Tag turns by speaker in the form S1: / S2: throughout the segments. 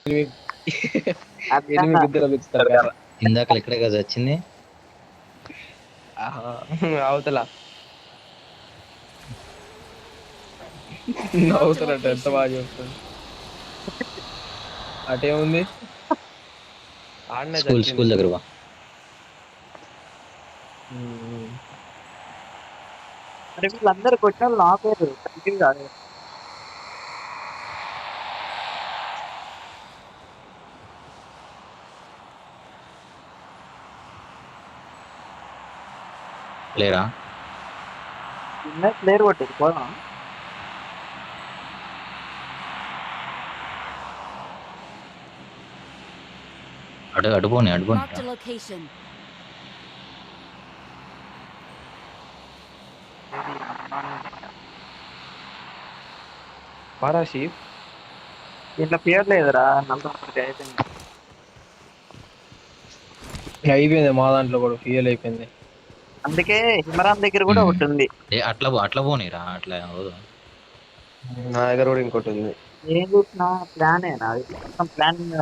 S1: ఎనిమిది
S2: అర్థంగా
S1: గుద్దలు గుచ్చుతారు కర్ర.
S3: ఇందాక ఇక్కడే కదా వచ్చింది.
S1: ఆహా, అవతల
S4: Marked a
S1: నవ్వుతున్నట్టు ఎంత
S4: location.
S1: బాగా చెప్తాడు. అటేముంది ఆడనే
S3: స్కూల్
S1: చచ్చింది.
S3: స్కూల్ దగ్గర బా.
S1: ఉమ్.
S2: మరి వీళ్ళందరూ కొట్టిన వాళ్ళు నా పేరు కంటిన్యూ కాదు.
S3: లేరా?
S2: ప్లేయర్ కొట్టారు పోదాం.
S3: అడుపోని
S4: Marked a location.
S1: పారాషీప్
S2: దీంట్లో పేరు లేదురా, 40 అయిపోయింది.
S1: అయిపోయింది, మా దాంట్లో కూడా ఫియల్ అయిపోయింది.
S2: అందుకే హిమరాన్ దగ్గర కూడా ఒకటి ఉంది.
S3: అట్లా అట్లా పోనీరా, అట్లా అవదు.
S1: నా దగ్గర కూడా ఇంకోటి ఉంది.
S2: ఏం చూసినా ప్లాన్ అది మొత్తం ప్లానింగ్.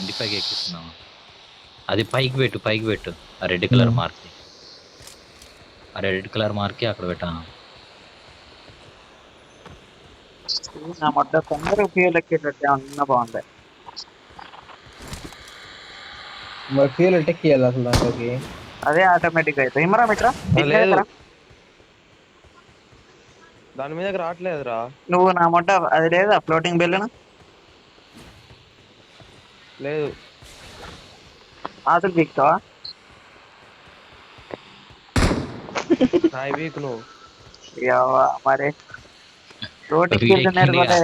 S3: ఇంటి పైకి ఎక్కిస్తున్నావు. అది పైకి పెట్టు, పైకి పెట్టు. ఆ రెడ్ కలర్ మార్క్, ఆ రెడ్ కలర్ మార్కి అక్కడ పెట్టాను.
S2: నా మొట్ట తొందరగా ఫ్యూల్ ఎక్కేటట్టు ఏమన్నా బాగుంటాయి.
S1: మరి ఫ్యూల్ ఎట్టెక్కియాలి అసలు దాంట్లోకి?
S2: అదే ఆటోమేటిక్ అయితే హిమరా మిట్రా
S1: లేదు, దాని మీదకి రావట్లేదురా.
S2: నువ్వు నా మొట్ట అది లేదా ఫ్లోటింగ్ బెలూన్
S1: లేదు,
S2: ఆతులు దిక్తావా?
S1: నా వీక్ నువ్వు
S2: మరి ఫ్లోటింగ్ బెలూన్
S3: వీడెక్కిందిగా.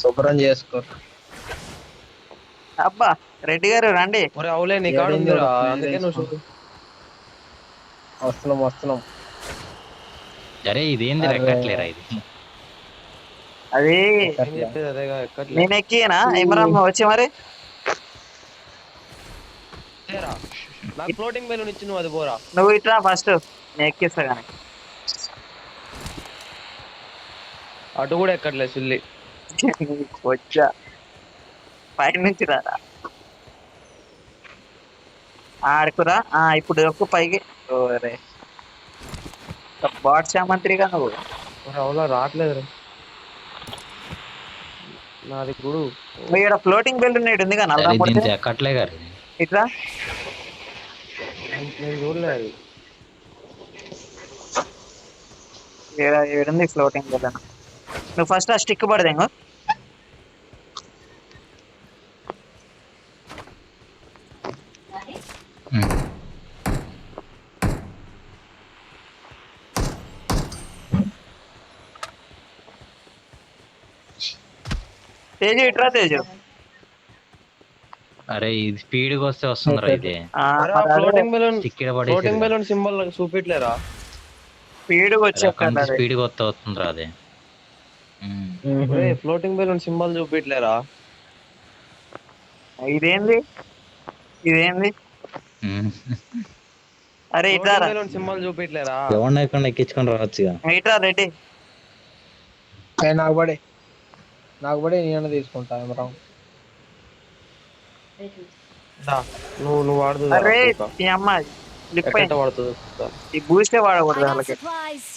S1: శుభ్రం చేసుకో.
S2: అబ్బా రెడ్డి గారు రండి.
S1: ఒరే అవులే, నీ కాడ ఏడైంది ఉందిరా, ఒకటి
S3: Hmm.
S1: అందుకే నువ్వు వస్తున్నాం వస్తున్నాం.
S3: అరే ఇదేంది
S1: అరే.
S3: ఎక్కట్లేరా ఇది?
S2: అది
S1: ఏం చెప్పేది అదేగా, ఎక్కట్లే.
S2: నేను ఎక్కినా ఇమరామ్ వచ్చి మరి
S1: లేరా, నాకు ఫ్లోటింగ్ బెలూన్ ఇచ్చి నువ్వు అది పోరా.
S2: నువ్వు ఇట్రా ఫస్ట్, నేను ఎక్కిస్తా కానీ.
S1: అటు కూడా ఎక్కట్లే సుల్లి.
S2: వచ్చా పై నుంచి రారా ఆడుకురా. ఇప్పుడు ఒక్క పైకి. ఓరే బాట్షా మంత్రిగా నువ్వు.
S1: ఒరే అవులా రావట్లేదు. నాది గుడు.
S2: నువ్వు ఇక్కడ ఫ్లోటింగ్ బెలూన్ ఉంది కదా
S3: అరే
S2: నల్లా పడితే
S3: దీంతో ఎక్కట్లే గారు.
S2: ఇట్లా
S1: నేను చూడలే అది.
S2: ఏడుంది ఫ్లోటింగ్ బెలూన్. నువ్వు ఫస్ట్ ఆ స్టిక్ పడదేంగో. తేజు ఇట్రా తేజు.
S3: అరే ఇది స్పీడ్ గా వస్తే వస్తుందిరా ఇది.
S1: Floating balloon,
S3: stick
S1: floating balloon symbol చూపిట్లేరా?
S2: స్పీడ్ వచ్చేస్తాడు అది.
S3: స్పీడ్ గా వస్తే వస్తుందిరా అది.
S1: ఫ్లోటింగ్ బెలూన్ సింబల్ చూపిట్లేరా?
S2: ఇదేంది ఇదేంది? అరే ఇట్రా
S1: బెలూన్ సింబల్ చూపిట్లేరా?
S3: ఎవరిని ఎక్కడ ఎక్కించుకొని రావచ్చుగా.
S2: ఇట్రా రెడ్డి.
S1: నాకు పడే నేను తీసుకుంటా ఏమరా. నువ్వు వాడుతుంది.
S2: అరే ఈ అమ్మ స్లిప్ అయింది.
S1: వాడుతుంది
S2: ఈ బూస్టే
S4: I
S2: వాడకూడదు
S4: got
S2: వాళ్ళకి.
S4: supplies.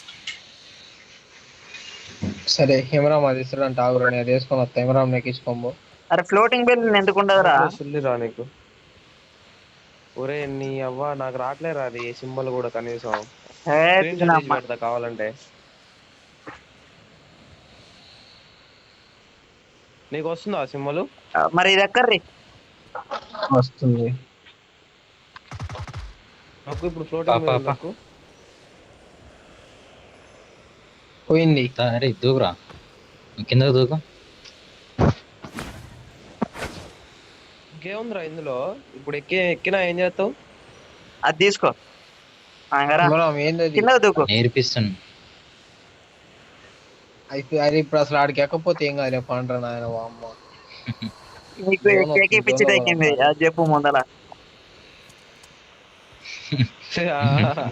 S1: సరే హిమరామ్ అది ఇస్తాడంటే ఆగురు, నేను అది వేసుకొని వస్తా. హిమరామ్ ఎక్కించుకోబో.
S2: అరే ఫ్లోటింగ్ బెలూన్ ఎందుకు ఉండదురా?
S1: రా నీకు. ఒరే నీ అవ్వ, నాకు రావట్లేరా అది సింబల్ కూడా కనీసం. స్క్రీన్ షాట్ తీసి పెడతా కావాలంటే. నీకు వస్తుందా సింబల్?
S2: మరి ఇది ఎక్కర్రి
S1: వస్తుంది నాకు ఇప్పుడు ఫ్లోటింగ్ నాకు పోయింది.
S3: అరే దూకురా, కిందకు దూకు.
S1: ఇంకేముందిరా ఇందులో? ఇప్పుడు ఎక్కినా ఏం చేస్తావు?
S2: అది తీసుకో.
S1: ఏంది
S2: కింద దూకు.
S3: నేర్పిస్తాను.
S1: అది ఇప్పుడు అసలు ఆడికి ఎక్కపోతే ఏం కాదు పండ్రా నాయన. అమ్మ
S2: నీకు ఎక్కి పిచ్చి తగ్గింది అది చెప్పు ముందల.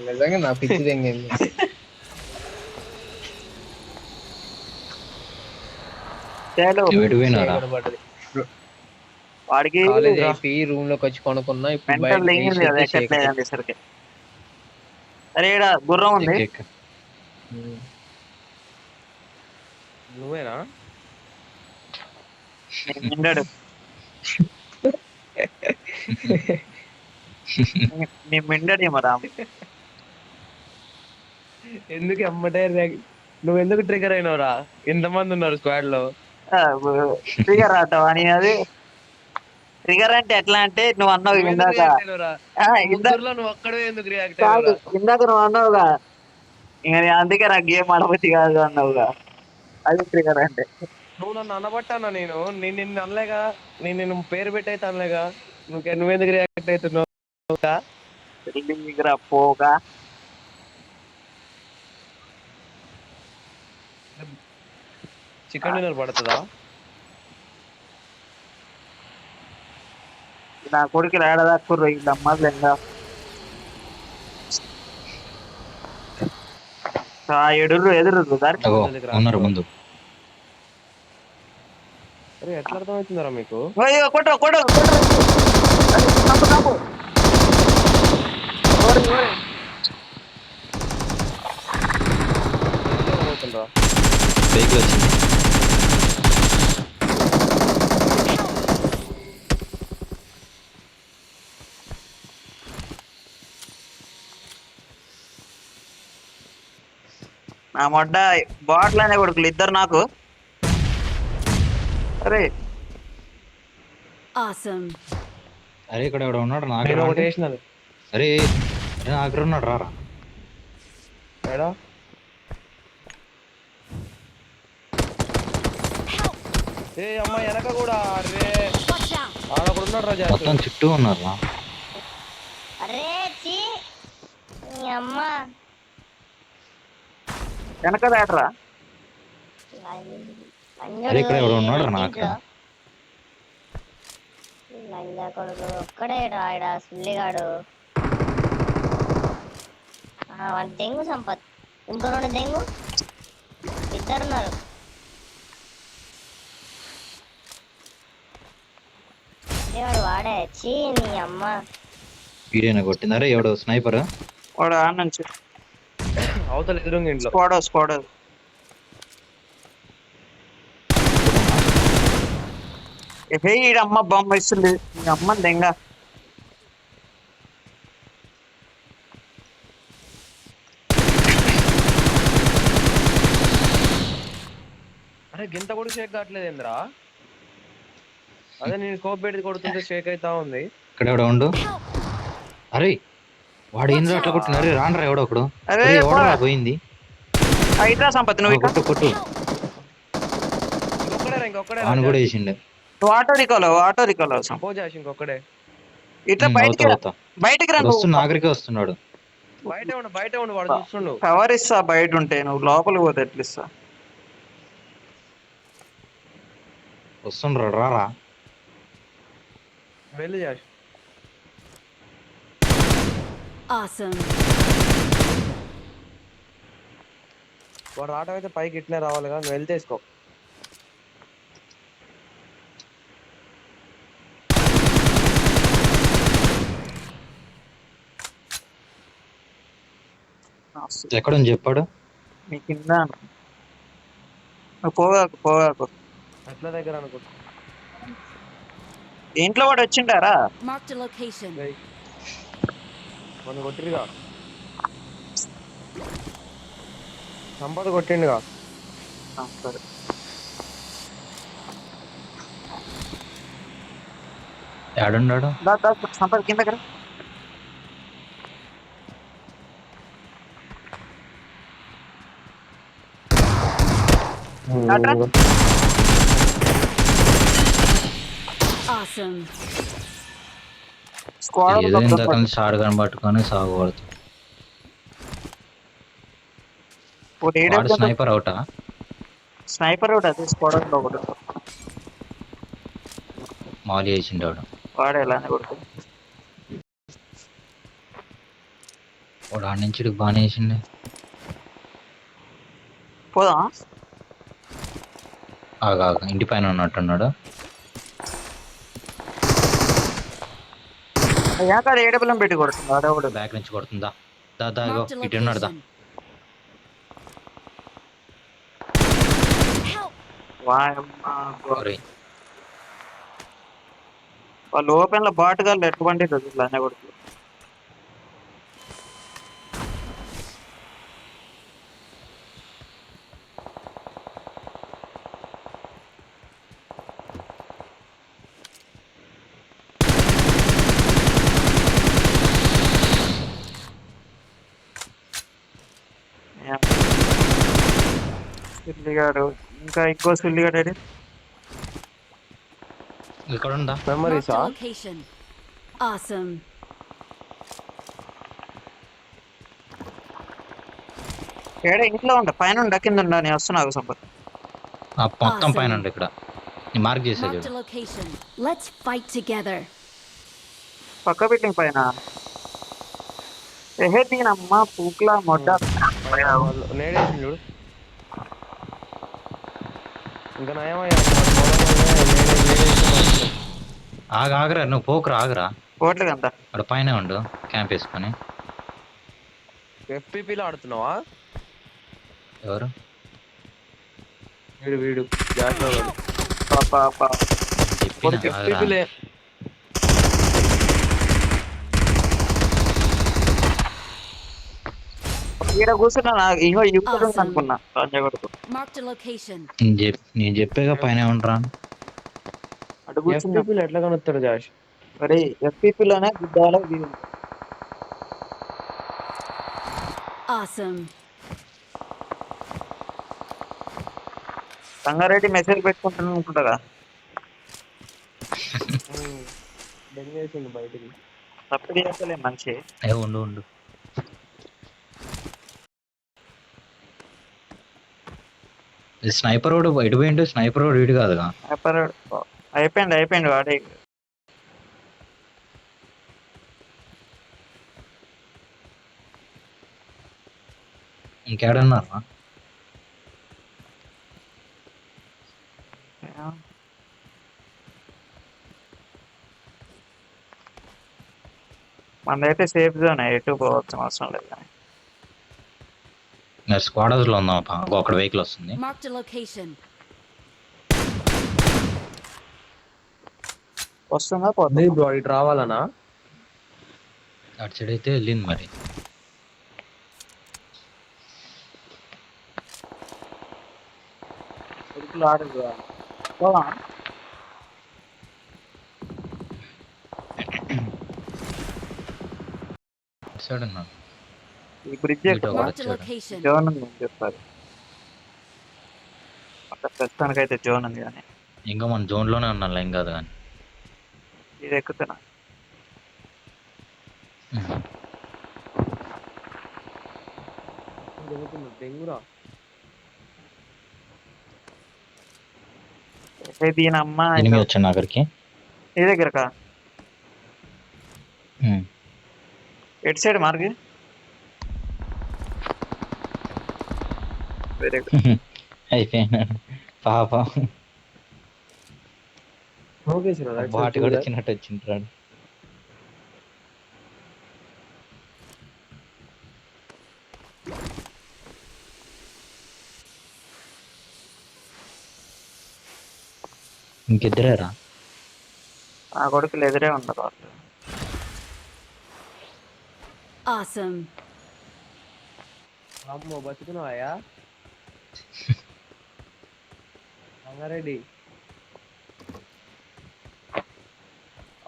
S1: నిజంగా నా పిచ్చి తెంగింది.
S2: చాలు
S3: ఎటు పోయినారా?
S2: వాడికి
S4: కాలేజ్ అయిపోయి రూమ్ లోకి వచ్చి కొనుక్కున్నా. ఇప్పుడు
S2: మెంటల్
S4: బయట
S2: దిగింది కదా, ఎక్కట్లేదండి సరికి. అరే ఈడ గుర్రం ఉంది.
S3: ఎక్క
S1: నువ్వేనా?
S2: నేను నిండాడు. నీ మిండడేమో రామ్.
S1: ఎందుకు ఎమ్మటే నువ్వు ఎందుకు ట్రిగర్ అయినవరా? ఎంతమంది ఉన్నారు స్క్వాడ్ లో?
S2: ట్రిగర్ ఆటం అని అది. ట్రిగర్ అంటే ఎట్లా అంటే నువ్వు అన్నావు
S1: నువ్వు ఎందుకు
S2: ఇందాక.
S1: రియాక్ట్ అయినవరా?
S2: ఇందాక
S1: ముగ్గురులో నువ్వు ఒక్కడే ఎందుకు రియాక్ట్
S2: కాదు,
S1: అయినవరా?
S2: ఇందాక నువ్వు అన్నావుగా, ఇంకా అందుకే నాకు గేమ్ ఆడబుద్ధి కాదు అన్నావుగా. అది ట్రిగర్ అంటే.
S1: నువ్వు నన్ను అనబట్టానా? నేను నిన్ను అనలేగా. నేను నిన్ను పేరు పెట్టి అయితే అనలేగా. నువ్వెందుకు రియాక్ట్ అవుతున్నావు?
S2: పోగా
S1: చికెన్ డిన్నర్ పడుతుందా?
S2: నా కొడుకులు ఏడదాక్కుర్రు వీళ్ళు అమ్మలు ఇంకా. ఎదురు దారి.
S3: అగో ఉన్నారు ముందు.
S1: అరే ఎట్లా అర్థమవుతుందరా మీకు?
S2: కొట్టు కొట్టు
S1: అవుతుండ్రా?
S3: వెహికల్ వచ్చింది.
S2: నా మొడ్డ బాటిల్ అనే కొడుకులు ఇద్దరు నాకు. అరే
S3: అరే ఇక్కడ ఎవడో ఉన్నాడు
S1: నేను
S3: నాకు.
S1: ఒకటి వేసినది.
S3: అరే నాకు ఉన్నాడు రారా.
S1: ఏడా? ఏ అమ్మ వెనక కూడా. అరే ఆడొకడు ఉన్నాడు రాజా.
S3: మొత్తం చుట్టూ ఉన్నారా.
S2: వెనక దాటరా.
S3: అరే ఇక్కడ ఎవడో ఉన్నాడు నాకు.
S5: కొడుకు ఒక్కడే రాయడ సుల్లిగాడు. దెంగు సంపత్, ఇంకో 2 దెంగు, ఇద్దరున్నారు. వాడు వాడే వచ్చి నీ అమ్మ
S3: వీడియోనే కొట్టింది. ఎవడో స్నైపర్
S2: వాడు ఆ నుంచి
S1: అవతల ఎదురుంగా ఇంట్లో.
S2: స్క్వాడ్ అమ్మ బొమ్మ ఇస్తుంది. నీ అమ్మ దెంగ.
S1: అరే గింత కూడా షేక్ కావట్లేదు ఏంద్రా? అదే నేను కోప్ పెట్టి కొడుతుంటే షేక్ అవుతా ఉంది.
S3: ఇక్కడ ఎవడో ఉండు. అరే వాడు ఏంద్ర అట్లా కొట్టినారు. రానరా ఎవడో ఒకడు.
S2: అరే
S3: ఎవడరా పోయింది.
S2: ఇట్లా సంపత్ నువ్వు
S3: కొట్టు కొట్టు.
S1: ఇంకొక్కడే
S3: వాడు కూడా వేసిండే.
S2: నువ్వు ఆటో రికాల్
S1: పోజాష్ ఇంకొక్కడే.
S2: ఇట్లా బయటికి రా.
S3: నాగరికే వస్తున్నాడు.
S1: బయట ఉండు వాడు చూస్తుండు.
S2: కవర్ ఇస్తా బయట ఉంటే, నువ్వు లోపలికి పోతే ఎట్లా ఇస్తా.
S3: వస్తుండ్రాడు రారా.
S1: వెళ్ళి జాష్. వాడు రావడం అయితే పైకి ఇట్లే రావాలి కదా. నువ్వు వెళ్తేసుకో.
S3: ఎక్కడుంది చెప్పాడు.
S2: మీ కింద పోగాకు
S1: అట్లా దగ్గర అనుకుంటా.
S2: ఇంట్లో వాడు వచ్చిండారా.
S1: మనం కొట్టిరుగా. సంపద కొట్టిండుగా.
S2: సరే
S3: ఏడున్నాడు.
S2: సంపద కింద కదా.
S3: ఏదో ఇందాక షార్ట్ గన్ పట్టుకొని సాగుపడుతుంది. స్నైపర్ అవుటా?
S2: Sniper out. అదే స్క్వాడ్ ఒకటి
S3: మాలి వేసిండు వాడు.
S2: వాడు ఎలానే కొడుతుంది.
S3: వాడు ఆడి నుంచి బాగానే వేసిండే.
S2: పోదా
S3: ఆగా ఇంటి పైన ఉన్నట్టున్నాడు.
S2: అయ్యా కాదు ఏడబులం పెట్టి కొడుతుంది ఆడవాడు.
S3: బ్యాక్ నుంచి కొడుతుందా? దా దా ఇగో
S6: Marked a
S3: ఇటు ఉన్నాడు దా.
S6: location. Help!
S3: ఒరేయ్,
S2: వాళ్ళు ఓపెన్ లో బాటుగాళ్ళు ఎటువంటి అనే కొడుకు. సుల్లిగాడు ఇంకా ఇంకో సుల్లిగాడు ఏడి?
S3: ఇక్కడ ఉందా?
S6: Marked
S1: మెమరీసా?
S6: a location. Awesome.
S2: ఏడే ఇంట్లో ఉండ పైన ఉండ కింద ఉండ నేను వస్తున్నావు సంపత్.
S3: మొత్తం పైన ఉండు ఇక్కడ. నీ మార్క్ చేసా
S6: Marked a
S3: చూడు.
S6: location. Let's fight together.
S2: పక్క బిల్డింగ్ పైన ఏహే దీనమ్మ పూక్లా మొడ్డ.
S1: నేడేసి చూడు. ఇంకా నయమయ్యా.
S3: ఆగరా నువ్వు పోకురా, ఆగరా.
S2: కోట్లకి అంత
S3: అక్కడ పైన ఉండు క్యాంప్ వేసుకొని.
S1: ఎఫ్పిపిలో ఆడుతున్నావా?
S3: ఎవరు?
S1: వీడు జాగ్రత్త.
S3: చెప్పినా ఆగరా.
S1: ఎఫ్పిపిలే.
S2: ఈడ కూర్చున్నా ఇంకో యూట్యూబ్ అనుకున్నా సంజయ్ కొడుకు.
S6: Marked a location.
S3: నేను చెప్పేగా పైన ఉండరా.
S2: అటు కూర్చున్నా
S1: ఎఫ్పిపిలో ఎట్లా కనుస్తాడు జాష్?
S2: మరి ఎఫ్పిపిలోనే గుద్దాలో దిగు.
S6: Awesome.
S2: సంగారెడ్డి మెసేజ్ పెట్టుకుంటున్నా అనుకుంటారా?
S1: బెంగేసిండు బయటికి.
S2: తప్పుడు చేస్తలే మంచి.
S3: ఉండు ఉండు. స్నైపర్ వాడు ఎటు పోయిండు? స్నైపర్ వాడు వీడు కాదుగా.
S2: అయిపోయింది వాడే.
S3: ఇంకేడన్నారా?
S2: మనదైతే సేఫ్ జోన్, ఎటు పోవాల్సిన అవసరం లేదు.
S3: మరి స్క్వాడ్ హౌస్ లో ఉందాం. ఒక వెహికల్ వస్తుంది.
S6: Marked a location.
S2: వస్తుందా పోతుంది?
S1: బ్రో ఇటు రావాలనా?
S3: అటు సైడ్ అయితే వెళ్ళింది మరి. అటు సైడ్ ఉన్నాడు.
S2: ఈ బ్రిడ్జ్
S3: ఇటు ఒకడు
S6: Marked a
S3: వచ్చాడు.
S6: location.
S2: జోన్ ఉంది అని చెప్పారు. అక్కడ ప్రస్తుతానికి అయితే జోన్ ఉంది కానీ
S3: ఇంకా మన జోన్ లోనే ఉన్నాం ఏం కాదు కానీ.
S2: ఇది ఎక్కుతున్నా.
S1: డెంగురా.
S2: దీని అమ్మ
S3: ఎనిమిది వచ్చాను అక్కడికి.
S2: నీ దగ్గరకా? ఎటు సైడ్ మార్గి? Very good.
S3: అయిపోయినాడు పాప. బాటి కూడా వచ్చినట్టు వచ్చింటాడు. ఇంకిద్దరేరా?
S2: ఆ కొడుకులు ఎదురే ఉండరు వాళ్ళు.
S6: Awesome.
S1: అమ్మో బతుకున్నావా రంగారెడ్డి?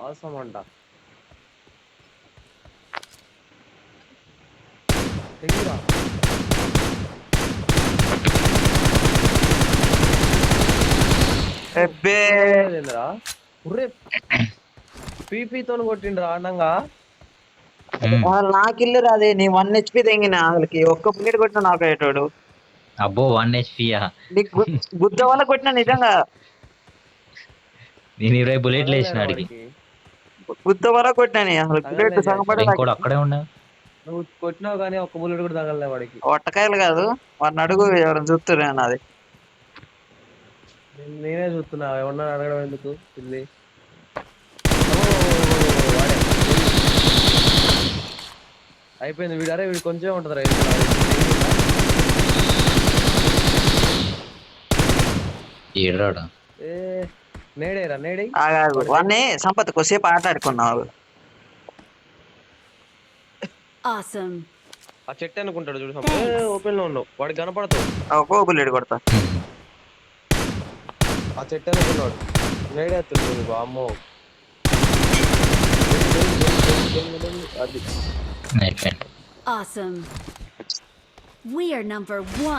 S1: అవసరం అంట. తెగిరా పీపీతో కొట్టిండ్రా అన్నంగా.
S2: నాకిల్లు రాదే. నీ 1 HP తెంగిన వాళ్ళకి ఒక్క బుల్లెట్ కొట్టిన నాకు అయ్యేటోడు.
S3: అబ్బో 1 HP.
S2: నీకు గుద్ద వల్ల కొట్టిన నిజంగా.
S3: నేను 20 బుల్లెట్లు వేసిన అడిగి.
S2: గుద్ద వల్ల కొట్టినా అసలు బుల్లెట్ సగపడ.
S3: ఇంకోటి అక్కడే ఉండే.
S1: నువ్వు కొట్టినావు కానీ ఒక్క బుల్లెట్ కూడా తగలలే వాడికి.
S2: ఒట్టకాయలు కాదు వాడిని అడుగు, ఎవరైనా చూస్తున్నా నాది.
S1: నేనే చూస్తున్నా, ఎవరన్నా అడగడం ఎందుకు పిల్లి. అయిపోయింది వీడు. అరే వీడు కొంచెం ఉంటుందిరా.
S3: ఏడాడా
S1: ఏ నేడేరా నేడే.
S2: ఆగాగు వాడిని సంపత్ కొద్దిసేపు ఆట ఆడుకున్నావు.
S6: Awesome.
S1: ఆ చెట్టు అనుకుంటాడు చూడు. ఓపెన్ లో ఉన్నావు వాడు కనపడతావు.
S2: ఒక్కో బుల్లెట్ కొడతా.
S1: ఆ చెట్టు అనుకున్నాడు నేడేస్తుంది. అమ్మో అది
S3: అయిపోయింది.
S6: Awesome. We are number 1.